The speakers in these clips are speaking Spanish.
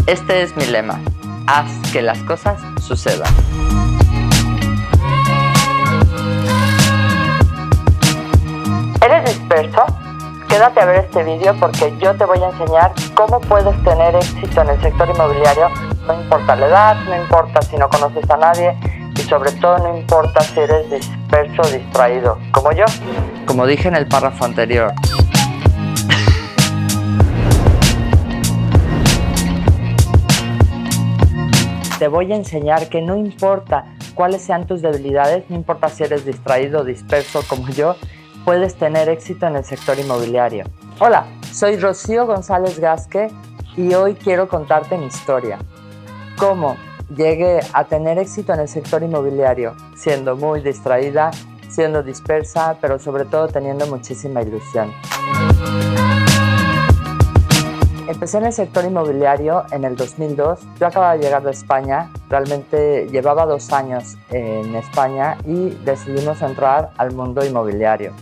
Este es mi lema: haz que las cosas sucedan. ¿Eres disperso? Quédate a ver este video porque yo te voy a enseñar cómo puedes tener éxito en el sector inmobiliario. No importa la edad, no importa si no conoces a nadie y sobre todo no importa si eres disperso o distraído, como yo. Como dije en el párrafo anterior, te voy a enseñar que no importa cuáles sean tus debilidades, no importa si eres distraído o disperso como yo, puedes tener éxito en el sector inmobiliario. Hola, soy Rocío González Gasque y hoy quiero contarte mi historia. Cómo llegué a tener éxito en el sector inmobiliario, siendo muy distraída, siendo dispersa, pero sobre todo teniendo muchísima ilusión. Empecé en el sector inmobiliario en el 2002. Yo acababa de llegar de España, realmente llevaba 2 años en España y decidimos entrar al mundo inmobiliario.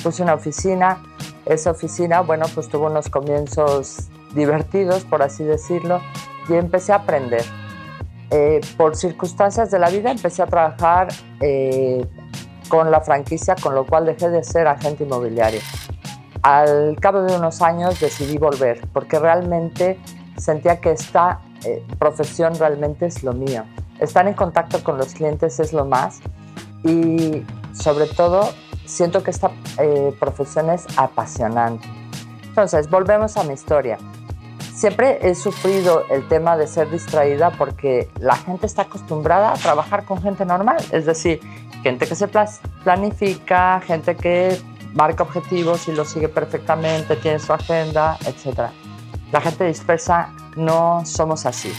Puse una oficina, esa oficina, bueno, pues tuvo unos comienzos divertidos, por así decirlo, y empecé a aprender. Por circunstancias de la vida empecé a trabajar con la franquicia, con lo cual dejé de ser agente inmobiliario. Al cabo de unos años decidí volver porque realmente sentía que esta profesión realmente es lo mío. Estar en contacto con los clientes es lo más y sobre todo siento que esta profesión es apasionante. Entonces, volvemos a mi historia. Siempre he sufrido el tema de ser distraída porque la gente está acostumbrada a trabajar con gente normal, es decir, gente que se planifica, gente que marca objetivos y los sigue perfectamente, tiene su agenda, etc. La gente dispersa no somos así.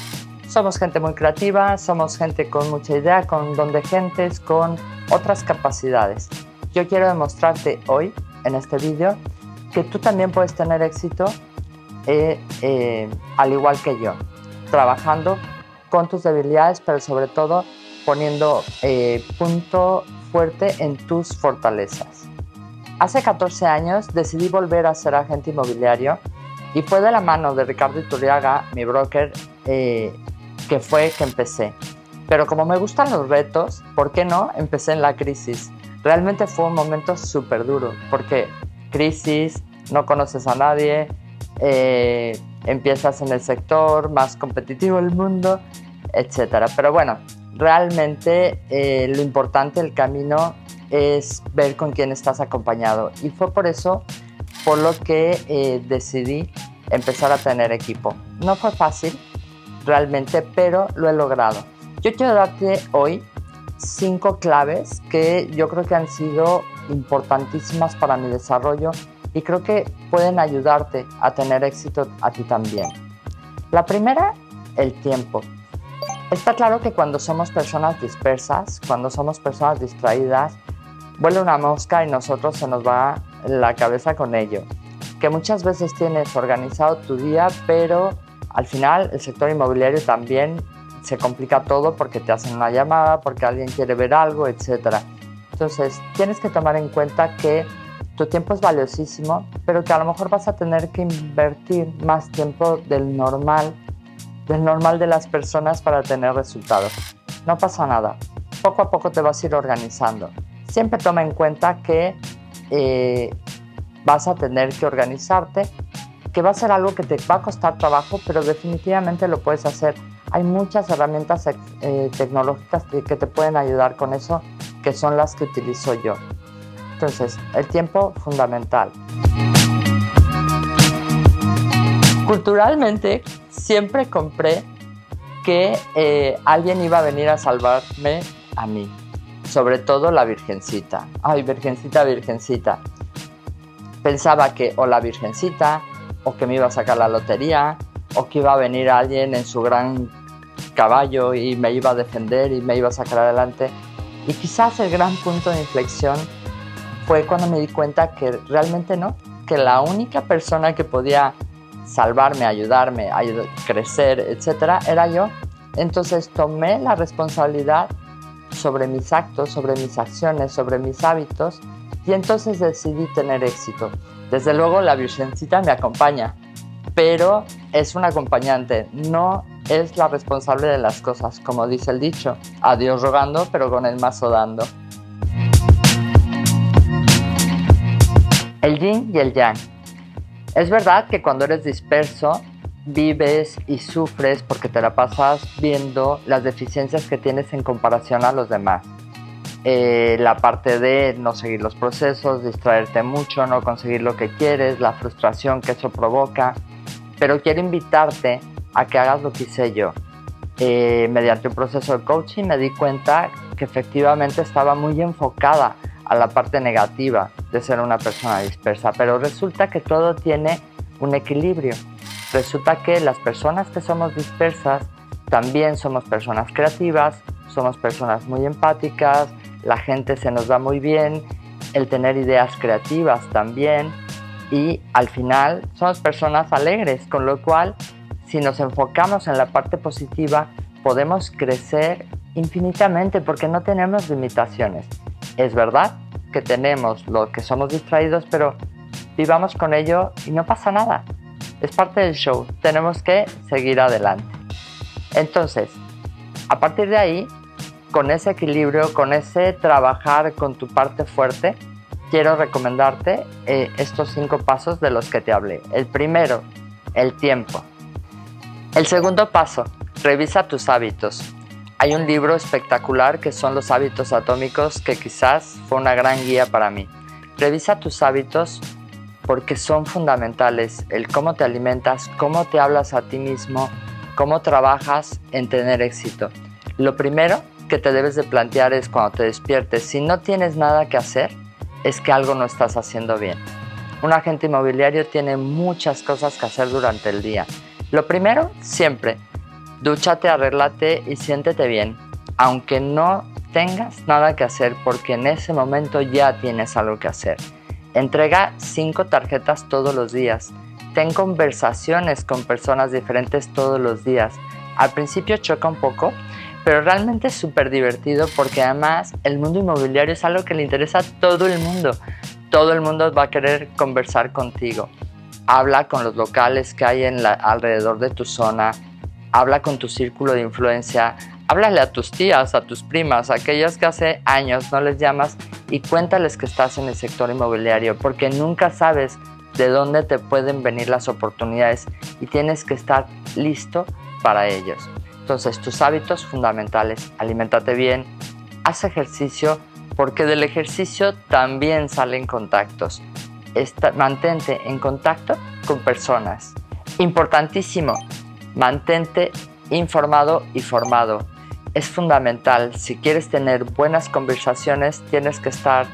Somos gente muy creativa, somos gente con mucha idea, con don de gentes, con otras capacidades. Yo quiero demostrarte hoy, en este vídeo, que tú también puedes tener éxito al igual que yo, trabajando con tus debilidades, pero sobre todo poniendo punto fuerte en tus fortalezas. Hace 14 años decidí volver a ser agente inmobiliario y fue de la mano de Ricardo Iturriaga, mi broker, que fue que empecé. Pero como me gustan los retos, ¿por qué no? Empecé en la crisis. Realmente fue un momento súper duro porque crisis, no conoces a nadie, empiezas en el sector más competitivo del mundo, etc. Pero bueno, realmente lo importante del camino es ver con quién estás acompañado y fue por eso por lo que decidí empezar a tener equipo. No fue fácil realmente, pero lo he logrado. Yo quiero darte hoy 5 claves que yo creo que han sido importantísimas para mi desarrollo y creo que pueden ayudarte a tener éxito a ti también. La primera, el tiempo. Está claro que cuando somos personas dispersas, cuando somos personas distraídas, vuela una mosca y nosotros se nos va la cabeza con ello. Que muchas veces tienes organizado tu día, pero al final el sector inmobiliario también se complica todo porque te hacen una llamada, porque alguien quiere ver algo, etc. Entonces tienes que tomar en cuenta que tu tiempo es valiosísimo, pero que a lo mejor vas a tener que invertir más tiempo del normal de las personas para tener resultados. No pasa nada, poco a poco te vas a ir organizando. Siempre toma en cuenta que vas a tener que organizarte, que va a ser algo que te va a costar trabajo, pero definitivamente lo puedes hacer. Hay muchas herramientas tecnológicas que te pueden ayudar con eso, que son las que utilizo yo. Entonces, el tiempo fundamental. Culturalmente, siempre compré que alguien iba a venir a salvarme a mí. Sobre todo la Virgencita. Ay, Virgencita, Virgencita. Pensaba que o la Virgencita, o que me iba a sacar la lotería, o que iba a venir alguien en su gran caballo y me iba a defender y me iba a sacar adelante. Y quizás el gran punto de inflexión fue cuando me di cuenta que realmente no, que la única persona que podía salvarme, ayudarme, crecer, etcétera, era yo. Entonces tomé la responsabilidad sobre mis actos, sobre mis acciones, sobre mis hábitos y entonces decidí tener éxito. Desde luego la Virgencita me acompaña, pero es un acompañante, no es la responsable de las cosas, como dice el dicho, a Dios rogando, pero con el mazo dando. El yin y el yang. Es verdad que cuando eres disperso, vives y sufres porque te la pasas viendo las deficiencias que tienes en comparación a los demás. La parte de no seguir los procesos, distraerte mucho, no conseguir lo que quieres, la frustración que eso provoca. Pero quiero invitarte a que hagas lo que hice yo. Mediante un proceso de coaching me di cuenta que efectivamente estaba muy enfocada a la parte negativa de ser una persona dispersa, pero resulta que todo tiene un equilibrio. Resulta que las personas que somos dispersas también somos personas creativas, somos personas muy empáticas, la gente se nos da muy bien, el tener ideas creativas también, y al final somos personas alegres, con lo cual si nos enfocamos en la parte positiva podemos crecer infinitamente porque no tenemos limitaciones. Es verdad que tenemos lo que somos distraídos, pero vivamos con ello y no pasa nada. Es parte del show, tenemos que seguir adelante. Entonces, a partir de ahí, con ese equilibrio, con ese trabajar con tu parte fuerte, quiero recomendarte estos 5 pasos de los que te hablé. El primero, el tiempo. El segundo paso, revisa tus hábitos. Hay un libro espectacular que son Los hábitos atómicos que quizás fue una gran guía para mí. Revisa tus hábitos porque son fundamentales. El cómo te alimentas, cómo te hablas a ti mismo, cómo trabajas en tener éxito. Lo primero que te debes de plantear es cuando te despiertes, si no tienes nada que hacer, es que algo no estás haciendo bien. Un agente inmobiliario tiene muchas cosas que hacer durante el día. Lo primero, siempre, dúchate, arréglate y siéntete bien, aunque no tengas nada que hacer, porque en ese momento ya tienes algo que hacer. Entrega 5 tarjetas todos los días. Ten conversaciones con personas diferentes todos los días. Al principio choca un poco, pero realmente es súper divertido porque además el mundo inmobiliario es algo que le interesa a todo el mundo. Todo el mundo va a querer conversar contigo. Habla con los locales que hay alrededor de tu zona. Habla con tu círculo de influencia. Háblale a tus tías, a tus primas, a aquellas que hace años no les llamas y cuéntales que estás en el sector inmobiliario porque nunca sabes de dónde te pueden venir las oportunidades y tienes que estar listo para ellos. Entonces, tus hábitos fundamentales, aliméntate bien, haz ejercicio, porque del ejercicio también salen contactos. Mantente en contacto con personas. Importantísimo, mantente informado y formado. Es fundamental, si quieres tener buenas conversaciones, tienes que estar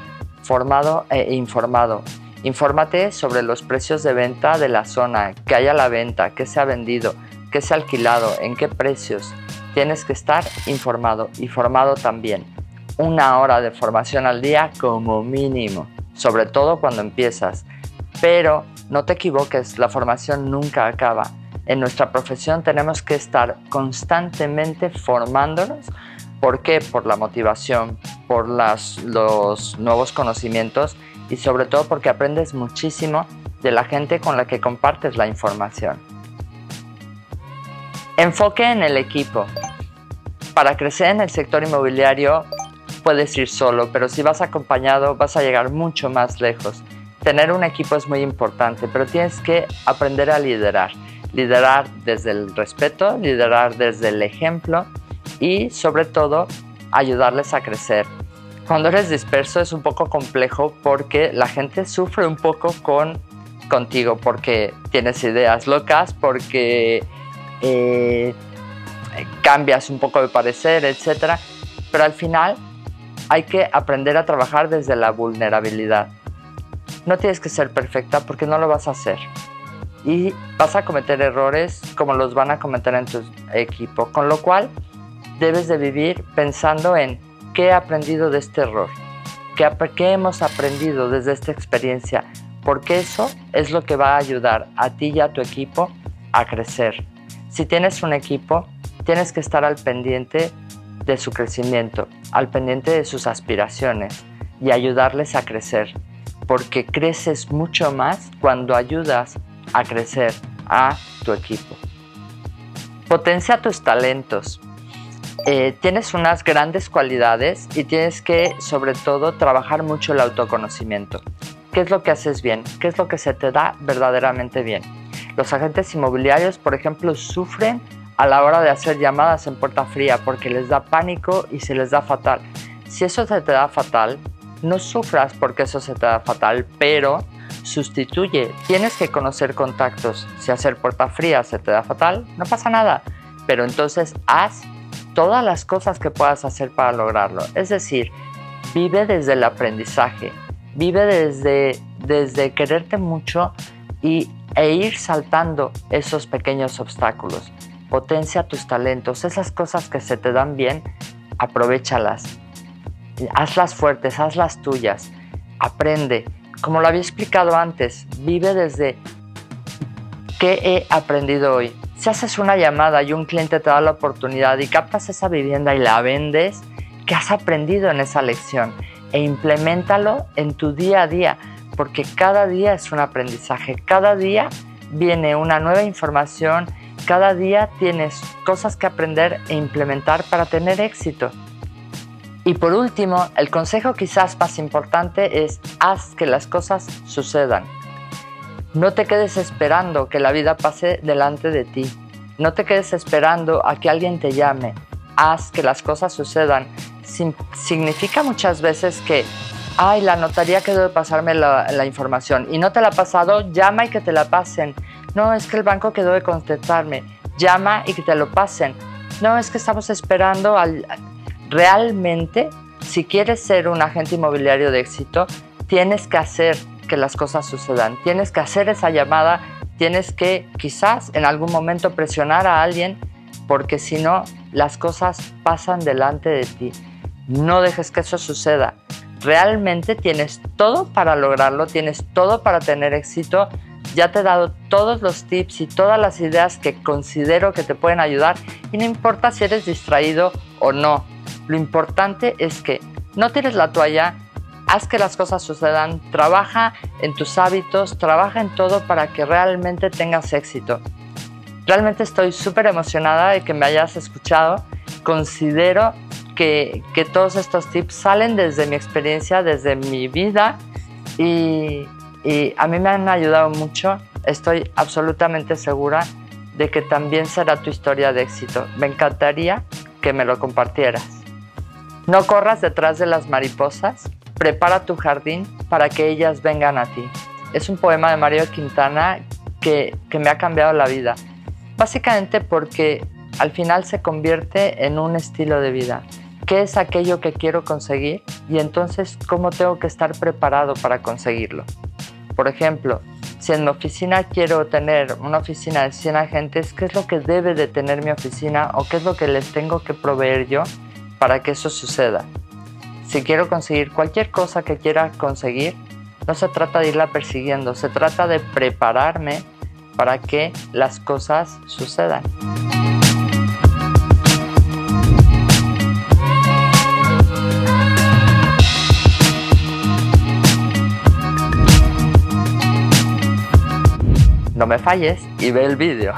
formado e informado. Infórmate sobre los precios de venta de la zona, qué hay a la venta, qué se ha vendido, qué se ha alquilado, en qué precios. Tienes que estar informado y formado también. 1 hora de formación al día como mínimo, sobre todo cuando empiezas. Pero no te equivoques, la formación nunca acaba. En nuestra profesión tenemos que estar constantemente formándonos. ¿Por qué? Por la motivación, por los nuevos conocimientos y sobre todo porque aprendes muchísimo de la gente con la que compartes la información. Enfoque en el equipo. Para crecer en el sector inmobiliario puedes ir solo, pero si vas acompañado vas a llegar mucho más lejos. Tener un equipo es muy importante, pero tienes que aprender a liderar. Liderar desde el respeto, liderar desde el ejemplo y sobre todo ayudarles a crecer. Cuando eres disperso es un poco complejo porque la gente sufre un poco contigo porque tienes ideas locas, porque cambias un poco de parecer, etc. Pero al final hay que aprender a trabajar desde la vulnerabilidad. No tienes que ser perfecta porque no lo vas a hacer. Y vas a cometer errores como los van a cometer en tu equipo. Con lo cual debes de vivir pensando en qué he aprendido de este error. ¿Qué hemos aprendido desde esta experiencia? Porque eso es lo que va a ayudar a ti y a tu equipo a crecer. Si tienes un equipo, tienes que estar al pendiente de su crecimiento, al pendiente de sus aspiraciones y ayudarles a crecer, porque creces mucho más cuando ayudas a crecer a tu equipo. Potencia tus talentos. Tienes unas grandes cualidades y tienes que, sobre todo, trabajar mucho el autoconocimiento. ¿Qué es lo que haces bien? ¿Qué es lo que se te da verdaderamente bien? Los agentes inmobiliarios, por ejemplo, sufren a la hora de hacer llamadas en puerta fría porque les da pánico y se les da fatal. Si eso se te da fatal, no sufras porque eso se te da fatal, pero sustituye. Tienes que conocer contactos. Si hacer puerta fría se te da fatal, no pasa nada. Pero entonces haz todas las cosas que puedas hacer para lograrlo. Es decir, vive desde el aprendizaje. Vive desde quererte mucho e ir saltando esos pequeños obstáculos. Potencia tus talentos. Esas cosas que se te dan bien, aprovéchalas. Hazlas fuertes, hazlas tuyas. Aprende. Como lo había explicado antes, vive desde ¿qué he aprendido hoy? Si haces una llamada y un cliente te da la oportunidad y captas esa vivienda y la vendes, ¿qué has aprendido en esa lección? E impleméntalo en tu día a día, porque cada día es un aprendizaje, cada día viene una nueva información, cada día tienes cosas que aprender e implementar para tener éxito. Y por último, el consejo quizás más importante es haz que las cosas sucedan. No te quedes esperando que la vida pase delante de ti. No te quedes esperando a que alguien te llame. Haz que las cosas sucedan. Significa muchas veces que ay, la notaría quedó de pasarme la información y no te la ha pasado, llama y que te la pasen. No, es que el banco quedó de contestarme. Llama y que te lo pasen. No, es que estamos esperando Realmente, si quieres ser un agente inmobiliario de éxito, tienes que hacer que las cosas sucedan. Tienes que hacer esa llamada, tienes que quizás en algún momento presionar a alguien, porque si no, las cosas pasan delante de ti. No dejes que eso suceda. Realmente tienes todo para lograrlo, tienes todo para tener éxito. Ya te he dado todos los tips y todas las ideas que considero que te pueden ayudar y no importa si eres distraído o no. Lo importante es que no tires la toalla, haz que las cosas sucedan, trabaja en tus hábitos, trabaja en todo para que realmente tengas éxito. Realmente estoy súper emocionada de que me hayas escuchado. Considero que todos estos tips salen desde mi experiencia, desde mi vida y a mí me han ayudado mucho. Estoy absolutamente segura de que también será tu historia de éxito. Me encantaría que me lo compartieras. No corras detrás de las mariposas, prepara tu jardín para que ellas vengan a ti. Es un poema de Mario Quintana que me ha cambiado la vida. Básicamente porque al final se convierte en un estilo de vida. ¿Qué es aquello que quiero conseguir? Y entonces, ¿cómo tengo que estar preparado para conseguirlo? Por ejemplo, si en mi oficina quiero tener una oficina de 100 agentes, ¿qué es lo que debe de tener mi oficina o qué es lo que les tengo que proveer yo para que eso suceda? Si quiero conseguir cualquier cosa que quiera conseguir, no se trata de irla persiguiendo, se trata de prepararme para que las cosas sucedan. No me falles y ve el vídeo.